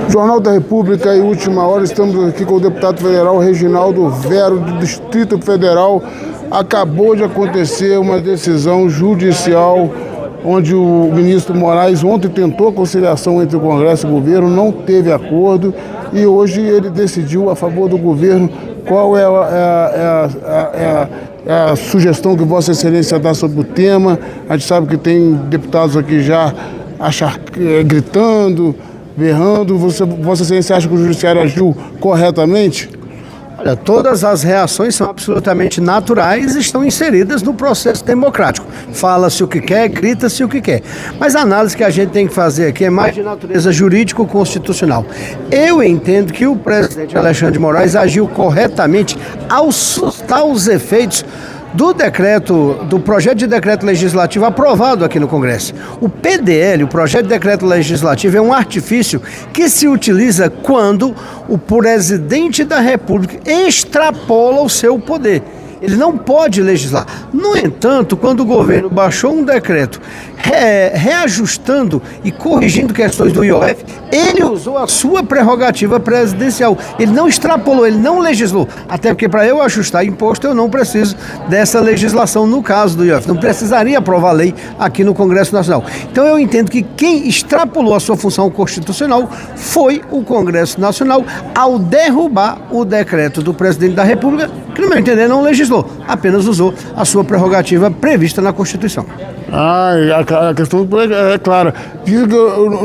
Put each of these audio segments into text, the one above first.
Jornal da República e Última Hora, estamos aqui com o deputado federal Reginaldo Vero, do Distrito Federal. Acabou de acontecer uma decisão judicial onde o ministro Moraes ontem tentou a conciliação entre o Congresso e o governo, não teve acordo e hoje ele decidiu a favor do governo. Qual é a sugestão que Vossa Excelência dá sobre o tema? A gente sabe que tem deputados aqui já gritando, berrando. Vossa Excelência acha que o Judiciário agiu corretamente? Olha, todas as reações são absolutamente naturais e estão inseridas no processo democrático. Fala-se o que quer, grita-se o que quer. Mas a análise que a gente tem que fazer aqui é mais de natureza jurídico-constitucional. Eu entendo que o presidente Alexandre de Moraes agiu corretamente ao sustar os efeitos do projeto de decreto legislativo aprovado aqui no Congresso. O PDL, o projeto de decreto legislativo, é um artifício que se utiliza quando o presidente da República extrapola o seu poder. Ele não pode legislar. No entanto, quando o governo baixou um decreto reajustando e corrigindo questões do IOF, ele usou a sua prerrogativa presidencial. Ele não extrapolou, ele não legislou. Até porque para eu ajustar imposto, eu não preciso dessa legislação no caso do IOF. Não precisaria aprovar lei aqui no Congresso Nacional. Então eu entendo que quem extrapolou a sua função constitucional foi o Congresso Nacional ao derrubar o decreto do presidente da República, que no meu entender não legislou, apenas usou a sua prerrogativa prevista na Constituição. A questão é clara. Diz que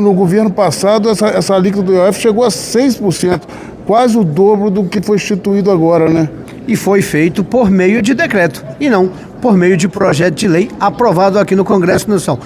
no governo passado essa alíquota do IOF chegou a 6%, quase o dobro do que foi instituído agora, né? E foi feito por meio de decreto, e não por meio de projeto de lei aprovado aqui no Congresso Nacional.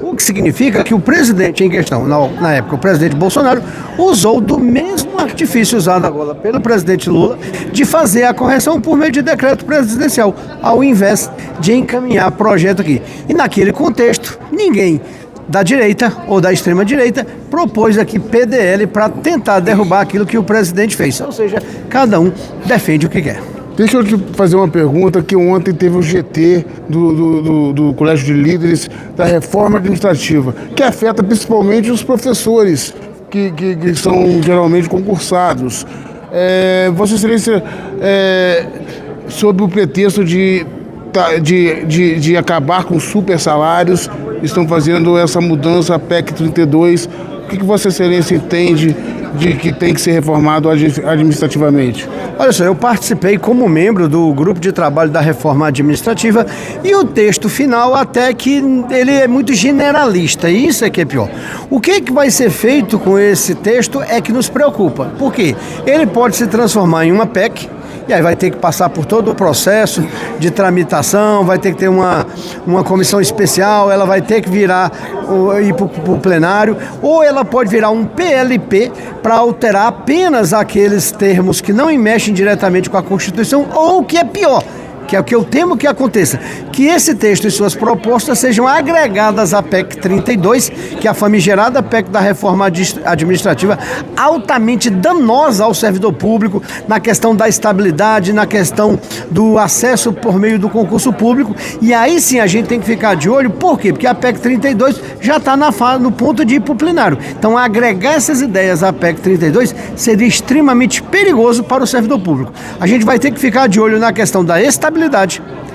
O que significa que o presidente em questão, na época, o presidente Bolsonaro, usou do mesmo artifício usado agora pelo presidente Lula de fazer a correção por meio de decreto presidencial, ao invés de encaminhar projeto aqui. E naquele contexto, ninguém da direita ou da extrema-direita propôs aqui PDL para tentar derrubar aquilo que o presidente fez. Ou seja, cada um defende o que quer. Deixa eu te fazer uma pergunta, que ontem teve o GT do Colégio de Líderes da Reforma Administrativa, que afeta principalmente os professores, que são geralmente concursados. Vossa Excelência, sob o pretexto de acabar com super salários, estão fazendo essa mudança, a PEC 32. O que Vossa Excelência entende de que tem que ser reformado administrativamente? Olha só, eu participei como membro do grupo de trabalho da reforma administrativa e o texto final até que ele é muito generalista, e isso é que é pior. O que vai ser feito com esse texto é que nos preocupa. Por quê? Ele pode se transformar em uma PEC, e aí vai ter que passar por todo o processo de tramitação, vai ter que ter uma comissão especial, ela vai ter que ir para o plenário, ou ela pode virar um PLP para alterar apenas aqueles termos que não mexem diretamente com a Constituição, ou o que é pior, que é o que eu temo que aconteça, que esse texto e suas propostas sejam agregadas à PEC 32, que é a famigerada PEC da reforma administrativa, altamente danosa ao servidor público, na questão da estabilidade, na questão do acesso por meio do concurso público, e aí sim a gente tem que ficar de olho. Por quê? Porque a PEC 32 já está no ponto de ir para o plenário. Então agregar essas ideias à PEC 32 seria extremamente perigoso para o servidor público. A gente vai ter que ficar de olho na questão da estabilidade,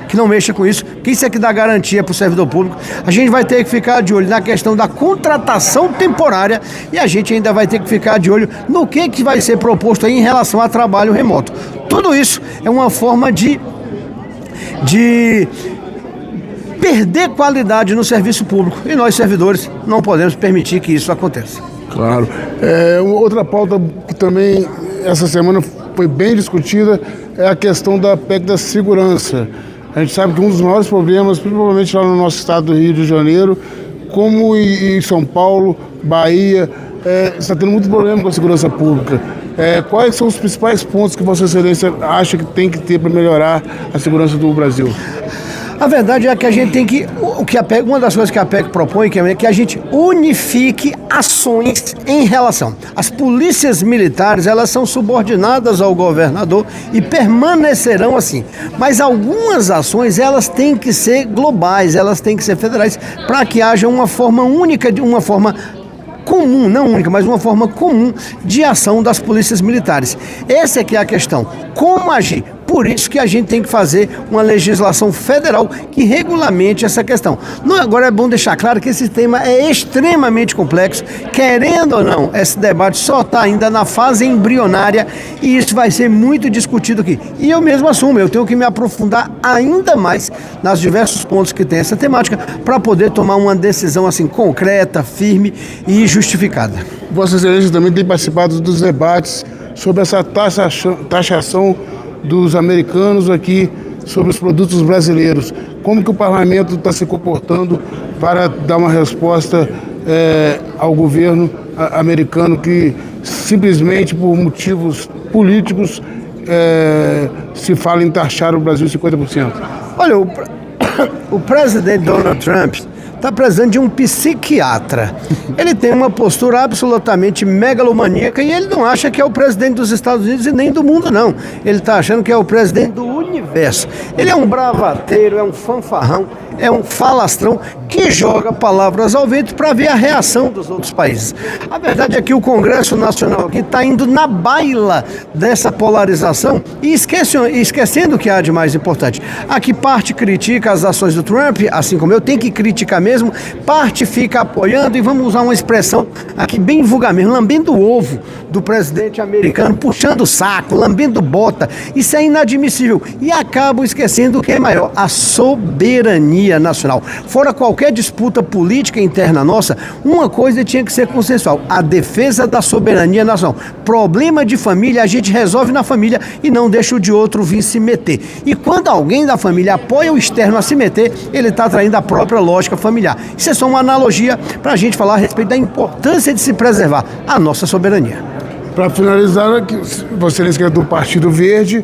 que não mexa com isso, que isso é que dá garantia para o servidor público. A gente vai ter que ficar de olho na questão da contratação temporária e a gente ainda vai ter que ficar de olho no que vai ser proposto aí em relação a trabalho remoto. Tudo isso é uma forma de perder qualidade no serviço público e nós, servidores, não podemos permitir que isso aconteça. Claro. Outra pauta que também essa semana foi bem discutida é a questão da PEC da segurança. A gente sabe que um dos maiores problemas, principalmente lá no nosso estado do Rio de Janeiro, como em São Paulo, Bahia, está tendo muito problema com a segurança pública. Quais são os principais pontos que Vossa Excelência acha que tem que ter para melhorar a segurança do Brasil? A verdade é que a gente tem que, uma das coisas que a PEC propõe é que a gente unifique ações em relação. As polícias militares, elas são subordinadas ao governador e permanecerão assim. Mas algumas ações, elas têm que ser globais, elas têm que ser federais, para que haja uma forma única, uma forma comum, não única, mas uma forma comum de ação das polícias militares. Essa é que é a questão. Como agir? Por isso que a gente tem que fazer uma legislação federal que regulamente essa questão. Agora é bom deixar claro que esse tema é extremamente complexo. Querendo ou não, esse debate só está ainda na fase embrionária e isso vai ser muito discutido aqui. E eu mesmo assumo, eu tenho que me aprofundar ainda mais nos diversos pontos que tem essa temática para poder tomar uma decisão assim concreta, firme e justificada. Vossa Excelência também tem participado dos debates sobre essa taxação dos americanos aqui sobre os produtos brasileiros. Como que o parlamento está se comportando para dar uma resposta ao governo americano que simplesmente por motivos políticos se fala em taxar o Brasil 50%? Olha, o presidente Donald Trump está precisando de um psiquiatra. Ele tem uma postura absolutamente megalomaníaca e ele não acha que é o presidente dos Estados Unidos e nem do mundo, não. Ele está achando que é o presidente do universo. Ele é um bravateiro, é um fanfarrão, é um falastrão que joga palavras ao vento para ver a reação dos outros países. A verdade é que o Congresso Nacional aqui está indo na baila dessa polarização e esquecendo o que há de mais importante. Aqui parte critica as ações do Trump, assim como eu, tem que criticar mesmo, parte fica apoiando e vamos usar uma expressão aqui bem vulgar mesmo, lambendo o ovo do presidente americano, puxando o saco, lambendo bota. Isso é inadmissível e acabam esquecendo o que é maior, a soberania nacional. Fora qualquer disputa política interna nossa, uma coisa tinha que ser consensual: a defesa da soberania nacional. Problema de família a gente resolve na família e não deixa o de outro vir se meter. E quando alguém da família apoia o externo a se meter, ele está traindo a própria lógica familiar. Isso é só uma analogia para a gente falar a respeito da importância de se preservar a nossa soberania. Para finalizar, você é do Partido Verde,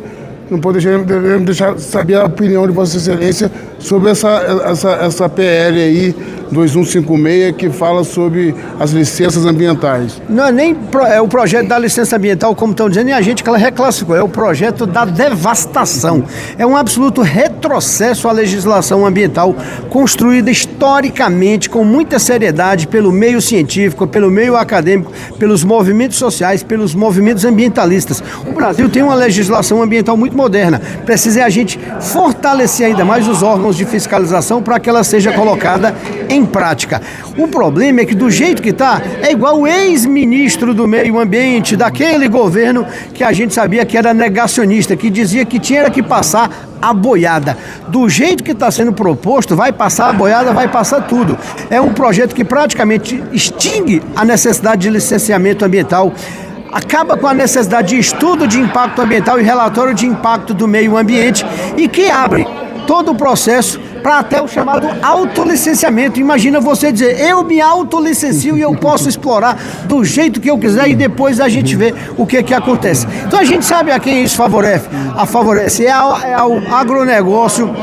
não devemos deixar saber a opinião de Vossa Excelência sobre essa PL aí, 2156, que fala sobre as licenças ambientais. Não é nem o projeto da licença ambiental, como estão dizendo, e a gente que ela reclassificou, é o projeto da devastação. É um absoluto retrocesso à legislação ambiental construída historicamente, com muita seriedade, pelo meio científico, pelo meio acadêmico, pelos movimentos sociais, pelos movimentos ambientalistas. O Brasil tem uma legislação ambiental muito moderna. Precisa a gente fortalecer ainda mais os órgãos de fiscalização para que ela seja colocada em prática. O problema é que do jeito que está, é igual o ex-ministro do meio ambiente daquele governo que a gente sabia que era negacionista, que dizia que tinha que passar a boiada. Do jeito que está sendo proposto, vai passar a boiada, vai passar tudo. É um projeto que praticamente extingue a necessidade de licenciamento ambiental, acaba com a necessidade de estudo de impacto ambiental e relatório de impacto do meio ambiente e que abre todo o processo para até o chamado autolicenciamento. Imagina você dizer, eu me autolicencio e eu posso explorar do jeito que eu quiser e depois a gente vê o que acontece. Então a gente sabe a quem isso favorece. É ao agronegócio,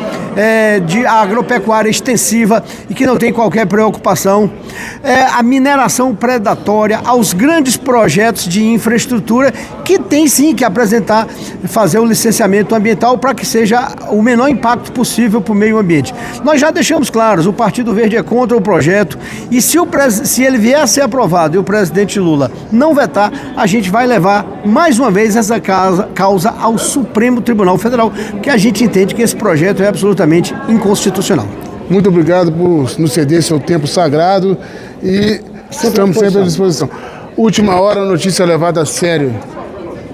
de agropecuária extensiva e que não tem qualquer preocupação, a mineração predatória, aos grandes projetos de infraestrutura que tem sim que fazer o licenciamento ambiental para que seja o menor impacto possível para o meio ambiente. Nós já deixamos claros, o Partido Verde é contra o projeto e se ele vier a ser aprovado e o presidente Lula não vetar, a gente vai levar mais uma vez essa causa ao Supremo Tribunal Federal, que a gente entende que esse projeto é absolutamente inconstitucional. Muito obrigado por nos ceder seu tempo sagrado e estamos sempre à disposição. Última hora, notícia levada a sério.